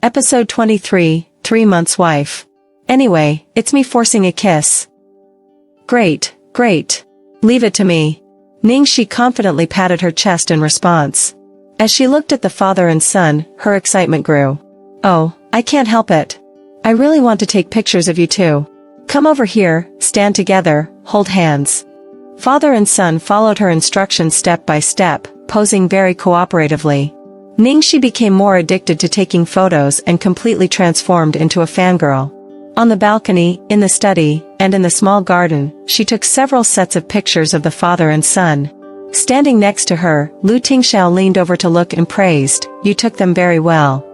Episode 23, 3 Months Wife. Anyway, it's me forcing a kiss. Great, great. Leave it to me. Ningxi confidently patted her chest in response. As she looked at the father and son, her excitement grew. Oh, I can't help it. I really want to take pictures of you too. Come over here, stand together, hold hands. Father and son followed her instructions step by step, posing very cooperatively. Ningxi became more addicted to taking photos and completely transformed into a fangirl. On the balcony, in the study, and in the small garden, she took several sets of pictures of the father and son. Standing next to her, Lu Tingxiao leaned over to look and praised, "You took them very well."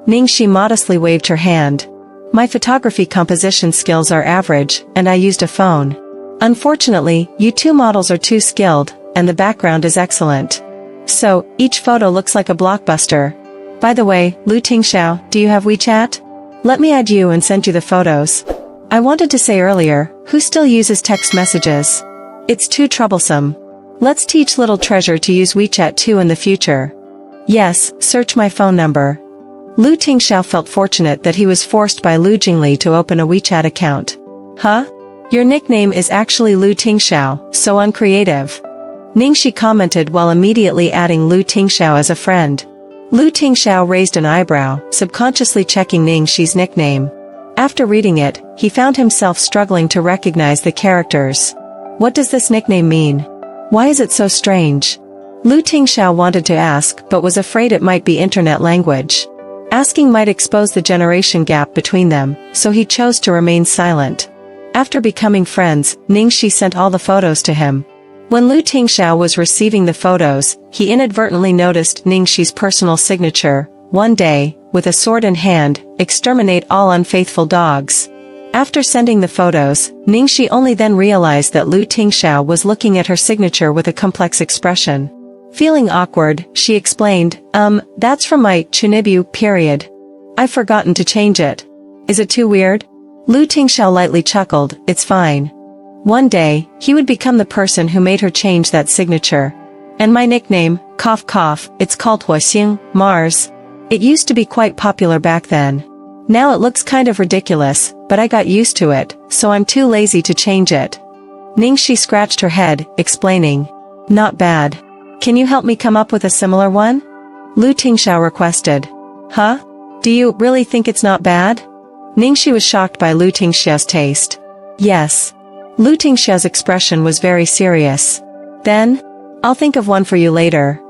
Ningxi modestly waved her hand. "My photography composition skills are average, and I used a phone. Unfortunately, you two models are too skilled, and the background is excellent. So, each photo looks like a blockbuster. By the way, Lu Tingxiao, do you have WeChat? Let me add you and send you the photos. I wanted to say earlier, who still uses text messages? It's too troublesome. Let's teach little treasure to use WeChat too in the future. Yes, search my phone number." Lu Tingxiao felt fortunate that he was forced by Lu Jingli to open a WeChat account. Huh? Your nickname is actually Lu Tingxiao, so uncreative. Ningxi commented while immediately adding Lu Tingxiao as a friend. Lu Tingxiao raised an eyebrow, subconsciously checking Ningxi's nickname. After reading it, he found himself struggling to recognize the characters. What does this nickname mean? Why is it so strange? Lu Tingxiao wanted to ask but was afraid it might be internet language. Asking might expose the generation gap between them, so he chose to remain silent. After becoming friends, Ningxi sent all the photos to him. When Lu Tingxiao was receiving the photos, he inadvertently noticed Ningxi's personal signature, "One day, with a sword in hand, exterminate all unfaithful dogs." After sending the photos, Ningxi only then realized that Lu Tingxiao was looking at her signature with a complex expression. Feeling awkward, she explained, that's from my Chunibu period. I've forgotten to change it. Is it too weird? Lu Tingxiao lightly chuckled, "It's fine. One day, he would become the person who made her change that signature. And my nickname, cough cough, it's called Huaxing, Mars. It used to be quite popular back then. Now it looks kind of ridiculous, but I got used to it, so I'm too lazy to change it." Ningxi scratched her head, explaining, "Not bad. Can you help me come up with a similar one?" Lu Tingxiao requested. Huh? Do you really think it's not bad? Ningxi was shocked by Lu Tingxiao's taste. Yes. Lu Tingxiao's expression was very serious. Then, "I'll think of one for you later."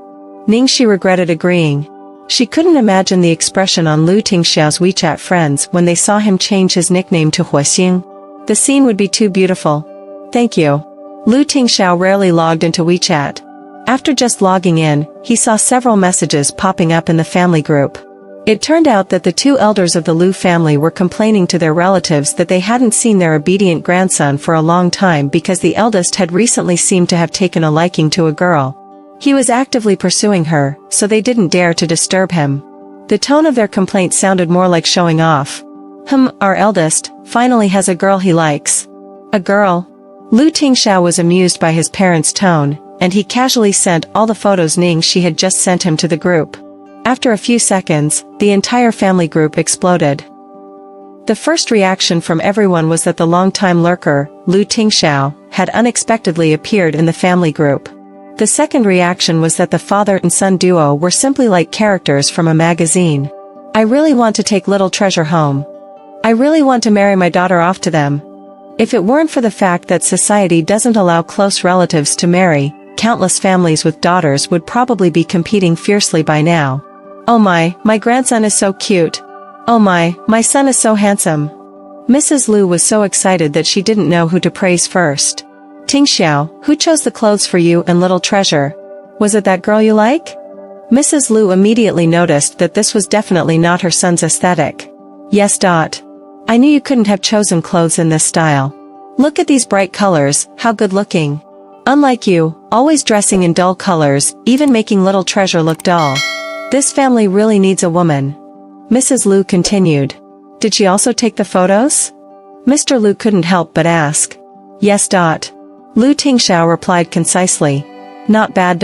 Ningxi regretted agreeing. She couldn't imagine the expression on Lu Tingxiao's WeChat friends when they saw him change his nickname to Huaxing. The scene would be too beautiful. Thank you. Lu Tingxiao rarely logged into WeChat. After just logging in, he saw several messages popping up in the family group. It turned out that the two elders of the Lu family were complaining to their relatives that they hadn't seen their obedient grandson for a long time because the eldest had recently seemed to have taken a liking to a girl. He was actively pursuing her, so they didn't dare to disturb him. The tone of their complaint sounded more like showing off. Our eldest, finally has a girl he likes. A girl? Lu Tingxiao was amused by his parents' tone, and he casually sent all the photos Ningxi had just sent him to the group. After a few seconds, the entire family group exploded. The first reaction from everyone was that the long-time lurker, Lu Tingxiao, had unexpectedly appeared in the family group. The second reaction was that the father and son duo were simply like characters from a magazine. "I really want to take little treasure home. I really want to marry my daughter off to them." If it weren't for the fact that society doesn't allow close relatives to marry, countless families with daughters would probably be competing fiercely by now. "Oh my grandson is so cute. Oh my son is so handsome." Mrs. Lu was so excited that she didn't know who to praise first. "Tingxiao, who chose the clothes for you and little treasure? Was it that girl you like?" Mrs. Lu immediately noticed that this was definitely not her son's aesthetic. "Yes. I knew you couldn't have chosen clothes in this style. Look at these bright colors, how good looking. Unlike you, always dressing in dull colors, even making little treasure look dull. This family really needs a woman." Mrs. Lu continued. "Did she also take the photos?" Mr. Lu couldn't help but ask. "Yes. Lu Tingxiao replied concisely. "Not bad.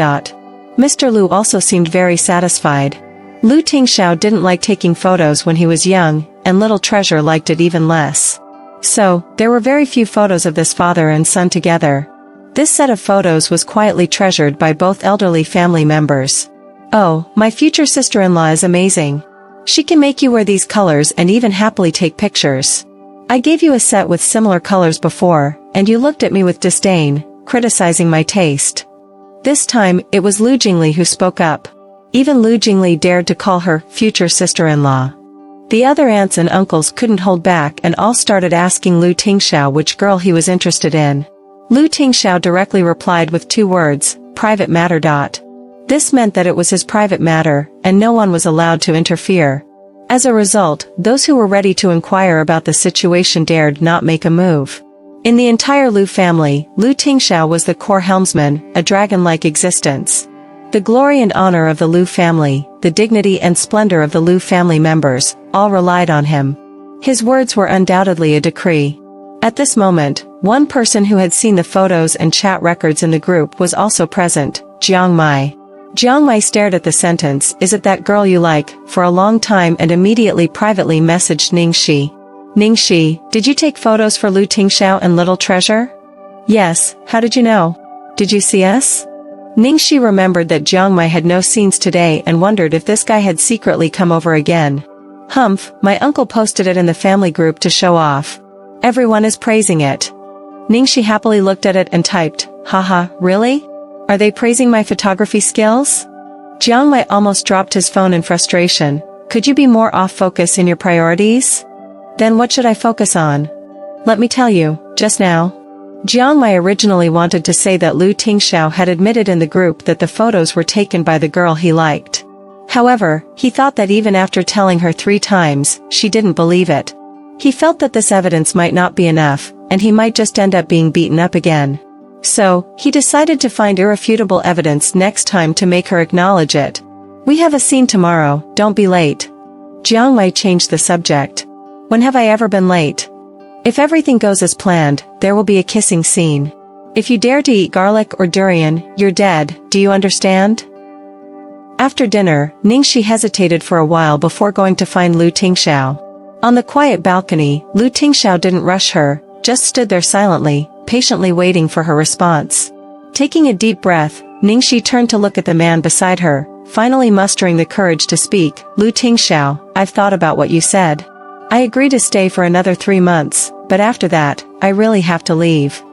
Mr. Lu also seemed very satisfied. Lu Tingxiao didn't like taking photos when he was young, and little treasure liked it even less. So, there were very few photos of this father and son together. This set of photos was quietly treasured by both elderly family members. "Oh, my future sister-in-law is amazing. She can make you wear these colors and even happily take pictures. I gave you a set with similar colors before, and you looked at me with disdain, criticizing my taste." This time, it was Lu Jingli who spoke up. Even Lu Jingli dared to call her future sister-in-law. The other aunts and uncles couldn't hold back and all started asking Lu Tingxiao which girl he was interested in. Lu Tingxiao directly replied with 2 words, "Private matter." This meant that it was his private matter, and no one was allowed to interfere. As a result, those who were ready to inquire about the situation dared not make a move. In the entire Lu family, Lu Tingxiao was the core helmsman, a dragon-like existence. The glory and honor of the Lu family, the dignity and splendor of the Lu family members, all relied on him. His words were undoubtedly a decree. At this moment, one person who had seen the photos and chat records in the group was also present, Jiong Mai. Jiong Mai stared at the sentence, "Is it that girl you like?" for a long time and immediately privately messaged Ningxi. "Ningxi, did you take photos for Lu Tingxiao and Little Treasure?" "Yes, how did you know? Did you see us?" Ningxi remembered that Jiong Mai had no scenes today and wondered if this guy had secretly come over again. "Humph, my uncle posted it in the family group to show off. Everyone is praising it." Ningxi happily looked at it and typed, "Haha, really? Are they praising my photography skills?" Jiong Mai almost dropped his phone in frustration. "Could you be more off-focus in your priorities?" "Then what should I focus on?" "Let me tell you, just now." Jiong Mai originally wanted to say that Lu Tingxiao had admitted in the group that the photos were taken by the girl he liked. However, he thought that even after telling her 3 times, she didn't believe it. He felt that this evidence might not be enough, and he might just end up being beaten up again. So, he decided to find irrefutable evidence next time to make her acknowledge it. "We have a scene tomorrow, don't be late." Jiong Mai changed the subject. "When have I ever been late? If everything goes as planned, there will be a kissing scene. If you dare to eat garlic or durian, you're dead, do you understand?" After dinner, Ningxi hesitated for a while before going to find Lu Tingxiao. On the quiet balcony, Lu Tingxiao didn't rush her, just stood there silently, patiently waiting for her response. Taking a deep breath, Ningxi turned to look at the man beside her, finally mustering the courage to speak. "Lu Tingxiao, I've thought about what you said. I agree to stay for another 3 months, but after that, I really have to leave."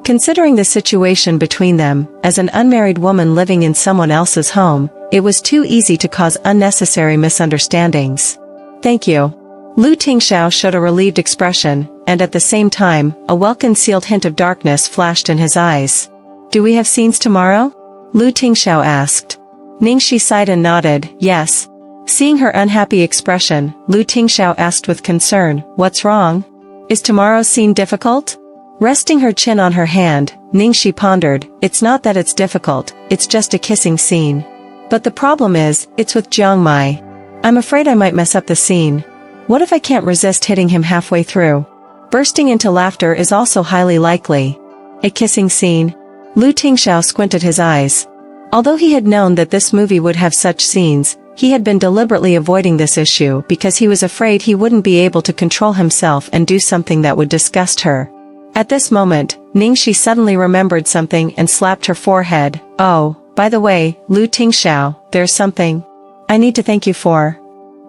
Considering the situation between them, as an unmarried woman living in someone else's home, it was too easy to cause unnecessary misunderstandings. "Thank you." Lu Tingxiao showed a relieved expression, and at the same time, a well-concealed hint of darkness flashed in his eyes. "Do we have scenes tomorrow?" Lu Tingxiao asked. Ningxi sighed and nodded, "Yes." Seeing her unhappy expression, Lu Tingxiao asked with concern, "What's wrong? Is tomorrow's scene difficult?" Resting her chin on her hand, Ningxi pondered, "It's not that it's difficult, it's just a kissing scene. But the problem is, it's with Jiong Mai. I'm afraid I might mess up the scene. What if I can't resist hitting him halfway through?" Bursting into laughter is also highly likely. A kissing scene? Lu Tingxiao squinted his eyes. Although he had known that this movie would have such scenes, he had been deliberately avoiding this issue because he was afraid he wouldn't be able to control himself and do something that would disgust her. At this moment, Ningxi suddenly remembered something and slapped her forehead. "Oh, by the way, Lu Tingxiao, there's something I need to thank you for."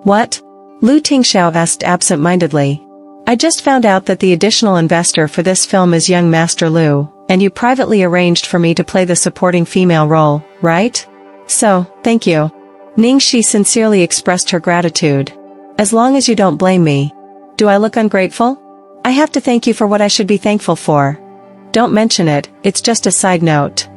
"What?" Lu Tingxiao asked absent-mindedly. "I just found out that the additional investor for this film is young Master Lu, and you privately arranged for me to play the supporting female role, right? So, thank you." Ningxi sincerely expressed her gratitude. "As long as you don't blame me. Do I look ungrateful? I have to thank you for what I should be thankful for." "Don't mention it, it's just a side note."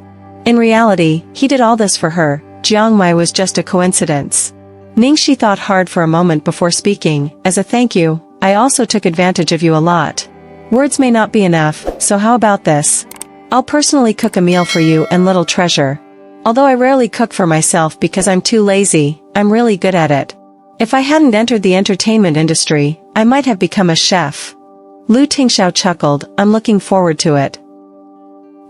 In reality, he did all this for her. Jiong Mai was just a coincidence. Ningxi thought hard for a moment before speaking. "As a thank you, I also took advantage of you a lot. Words may not be enough, so how about this? I'll personally cook a meal for you and Little Treasure. Although I rarely cook for myself because I'm too lazy, I'm really good at it. If I hadn't entered the entertainment industry, I might have become a chef." Lu Tingxiao chuckled, "I'm looking forward to it."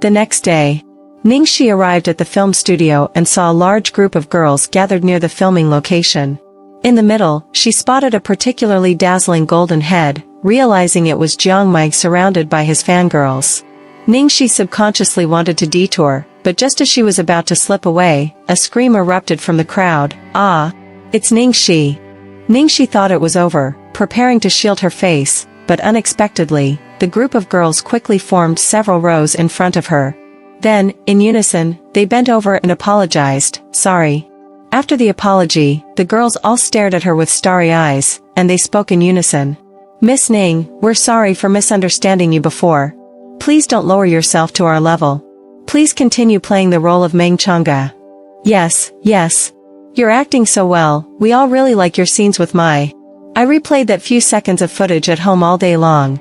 The next day, Ningxi arrived at the film studio and saw a large group of girls gathered near the filming location. In the middle, she spotted a particularly dazzling golden head, realizing it was Jiong surrounded by his fangirls. Ningxi subconsciously wanted to detour, but just as she was about to slip away, a scream erupted from the crowd. "Ah! It's Ningxi!" Ningxi thought it was over, preparing to shield her face, but unexpectedly, the group of girls quickly formed several rows in front of her. Then, in unison, they bent over and apologized, "Sorry." After the apology, the girls all stared at her with starry eyes, and they spoke in unison. "Miss Ning, we're sorry for misunderstanding you before. Please don't lower yourself to our level. Please continue playing the role of Meng Chang'e." "Yes, yes. You're acting so well, we all really like your scenes with Mai. I replayed that few seconds of footage at home all day long."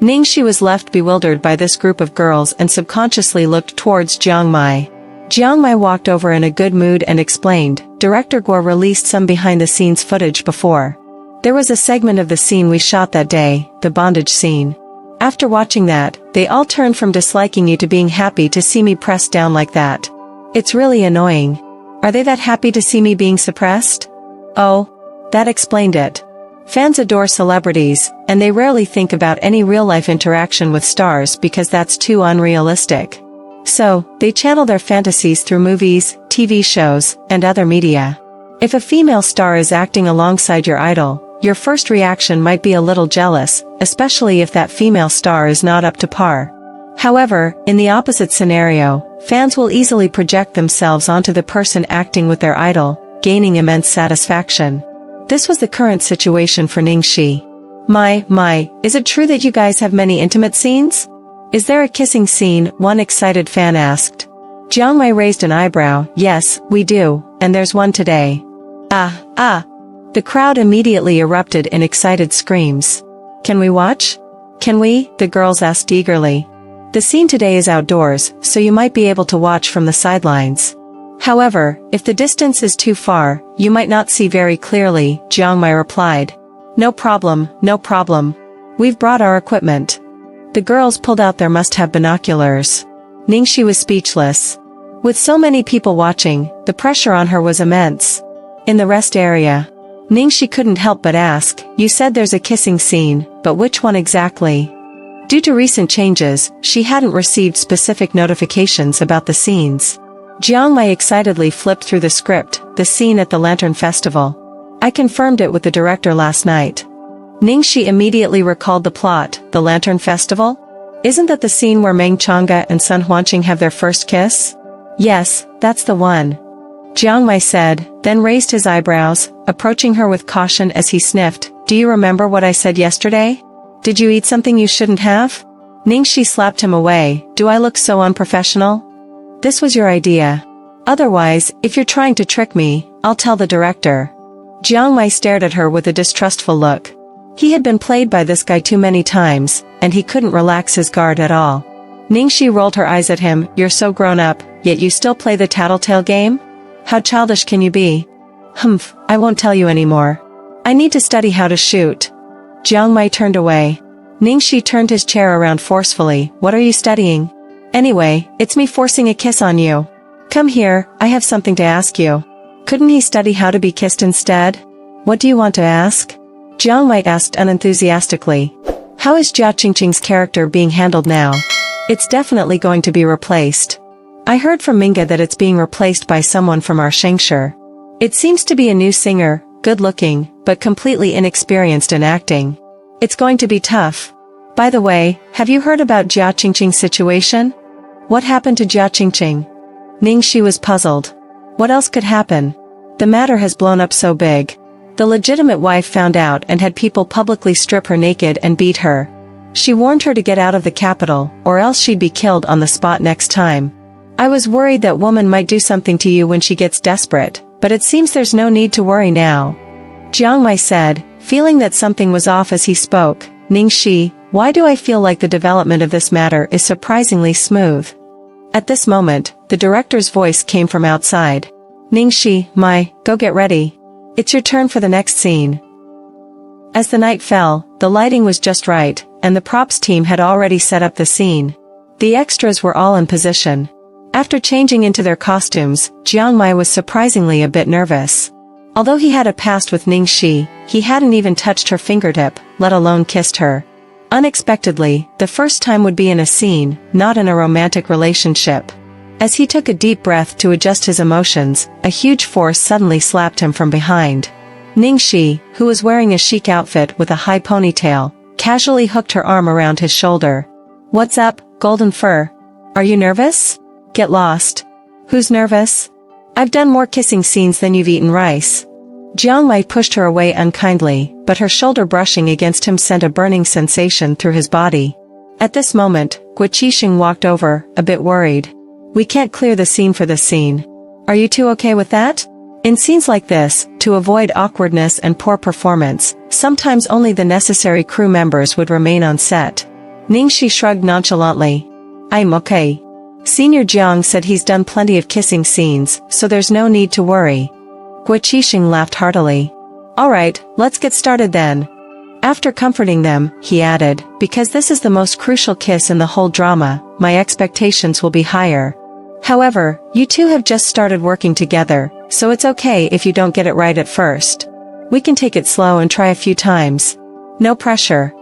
Ningxi was left bewildered by this group of girls and subconsciously looked towards Jiong Mai. Jiong Mai walked over in a good mood and explained, "Director Guo released some behind-the-scenes footage before. There was a segment of the scene we shot that day, the bondage scene. After watching that, they all turned from disliking you to being happy to see me pressed down like that. It's really annoying. Are they that happy to see me being suppressed?" Oh, that explained it. Fans adore celebrities, and they rarely think about any real-life interaction with stars because that's too unrealistic. So, they channel their fantasies through movies, TV shows, and other media. If a female star is acting alongside your idol, your first reaction might be a little jealous, especially if that female star is not up to par. However, in the opposite scenario, fans will easily project themselves onto the person acting with their idol, gaining immense satisfaction. This was the current situation for Ningxi. Mai, is it true that you guys have many intimate scenes? Is there a kissing scene?" one excited fan asked. Jiong Mai raised an eyebrow. "Yes, we do, and there's one today." Ah. The crowd immediately erupted in excited screams. "Can we watch? Can we?" the girls asked eagerly. "The scene today is outdoors, so you might be able to watch from the sidelines. However, if the distance is too far, you might not see very clearly," Jiong Mai replied. No problem. We've brought our equipment." The girls pulled out their must-have binoculars. Ningxi was speechless. With so many people watching, the pressure on her was immense. In the rest area, Ningxi couldn't help but ask, "You said there's a kissing scene, but which one exactly?" Due to recent changes, she hadn't received specific notifications about the scenes. Jiong Mai excitedly flipped through the script, "The scene at the Lantern Festival. I confirmed it with the director last night." Ningxi immediately recalled the plot, "The Lantern Festival? Isn't that the scene where Meng Chang'e and Sun Huanqing have their first kiss?" "Yes, that's the one," Jiong Mai said, then raised his eyebrows, approaching her with caution as he sniffed. "Do you remember what I said yesterday? Did you eat something you shouldn't have?" Ningxi slapped him away. "Do I look so unprofessional? This was your idea. Otherwise, if you're trying to trick me, I'll tell the director." Jiong Mai stared at her with a distrustful look. He had been played by this guy too many times, and he couldn't relax his guard at all. Ningxi rolled her eyes at him. "You're so grown up, yet you still play the tattletale game? How childish can you be?" "Humph, I won't tell you anymore. I need to study how to shoot." Jiong Mai turned away. Ningxi turned his chair around forcefully. "What are you studying? Anyway, it's me forcing a kiss on you. Come here, I have something to ask you." Couldn't he study how to be kissed instead? "What do you want to ask?" Jiong Mai asked unenthusiastically. "How is Jia Qingqing's character being handled now? It's definitely going to be replaced. I heard from Minga that it's being replaced by someone from our Shengshi. It seems to be a new singer, good-looking, but completely inexperienced in acting. It's going to be tough. By the way, have you heard about Jia Qingqing's situation? What happened to Jia Qingqing?" Ningxi was puzzled. What else could happen? The matter has blown up so big. The legitimate wife found out and had people publicly strip her naked and beat her. She warned her to get out of the capital, or else she'd be killed on the spot next time. I was worried that woman might do something to you when she gets desperate, but it seems there's no need to worry now," Jiong Mai said, feeling that something was off as he spoke. "Ningxi, why do I feel like the development of this matter is surprisingly smooth?" At this moment, the director's voice came from outside. "Ningxi, Mai, go get ready. It's your turn for the next scene." As the night fell, the lighting was just right, and the props team had already set up the scene. The extras were all in position. After changing into their costumes, Jiong was surprisingly a bit nervous. Although he had a past with Ningxi, he hadn't even touched her fingertip, let alone kissed her. Unexpectedly, the first time would be in a scene, not in a romantic relationship. As he took a deep breath to adjust his emotions, a huge force suddenly slapped him from behind. Ningxi, who was wearing a chic outfit with a high ponytail, casually hooked her arm around his shoulder. "What's up, golden fur? Are you nervous? Get lost." "Who's nervous? I've done more kissing scenes than you've eaten rice." Jiong pushed her away unkindly, but her shoulder brushing against him sent a burning sensation through his body. At this moment, Guqixing walked over, a bit worried. "We can't clear the scene for this scene. Are you two okay with that?" In scenes like this, to avoid awkwardness and poor performance, sometimes only the necessary crew members would remain on set. Ningxi shrugged nonchalantly. "I'm okay. Senior Jiong said he's done plenty of kissing scenes, so there's no need to worry." Guqixing laughed heartily. "Alright, let's get started then." After comforting them, he added, "Because this is the most crucial kiss in the whole drama, my expectations will be higher. However, you two have just started working together, so it's okay if you don't get it right at first. We can take it slow and try a few times. No pressure."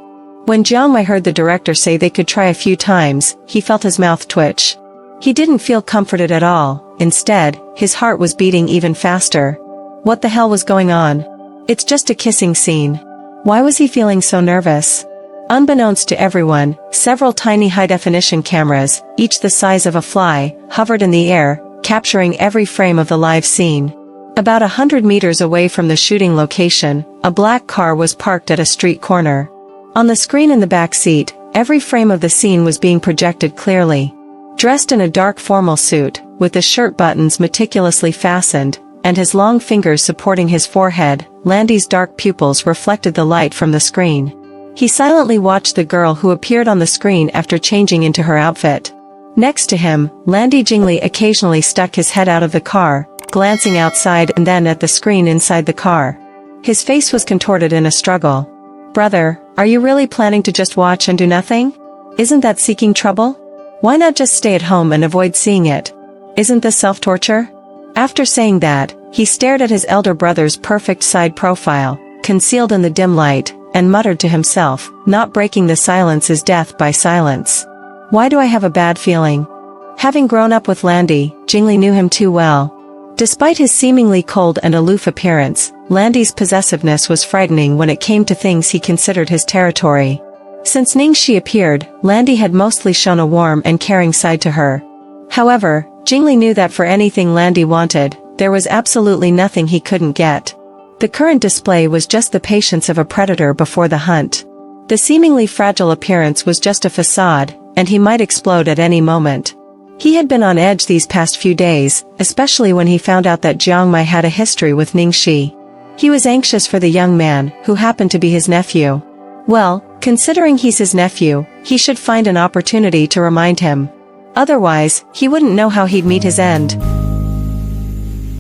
When Jiong heard the director say they could try a few times, he felt his mouth twitch. He didn't feel comforted at all. Instead, his heart was beating even faster. What the hell was going on? It's just a kissing scene. Why was he feeling so nervous? Unbeknownst to everyone, several tiny high-definition cameras, each the size of a fly, hovered in the air, capturing every frame of the live scene. About 100 meters away from the shooting location, a black car was parked at a street corner. On the screen in the back seat, every frame of the scene was being projected clearly. Dressed in a dark formal suit, with the shirt buttons meticulously fastened, and his long fingers supporting his forehead, Landy's dark pupils reflected the light from the screen. He silently watched the girl who appeared on the screen after changing into her outfit. Next to him, Landy Jingli occasionally stuck his head out of the car, glancing outside and then at the screen inside the car. His face was contorted in a struggle. "Brother, are you really planning to just watch and do nothing? Isn't that seeking trouble? Why not just stay at home and avoid seeing it? Isn't this self-torture?" After saying that, he stared at his elder brother's perfect side profile, concealed in the dim light, and muttered to himself, "Not breaking the silence is death by silence. Why do I have a bad feeling?" Having grown up with Landy, Jingli knew him too well. Despite his seemingly cold and aloof appearance, Landy's possessiveness was frightening when it came to things he considered his territory. Since Ningxi appeared, Landy had mostly shown a warm and caring side to her. However, Jingli knew that for anything Landy wanted, there was absolutely nothing he couldn't get. The current display was just the patience of a predator before the hunt. The seemingly fragile appearance was just a facade, and he might explode at any moment. He had been on edge these past few days, especially when he found out that Jiong had a history with Ningxi. He was anxious for the young man, who happened to be his nephew. Well, considering he's his nephew, he should find an opportunity to remind him. Otherwise, he wouldn't know how he'd meet his end.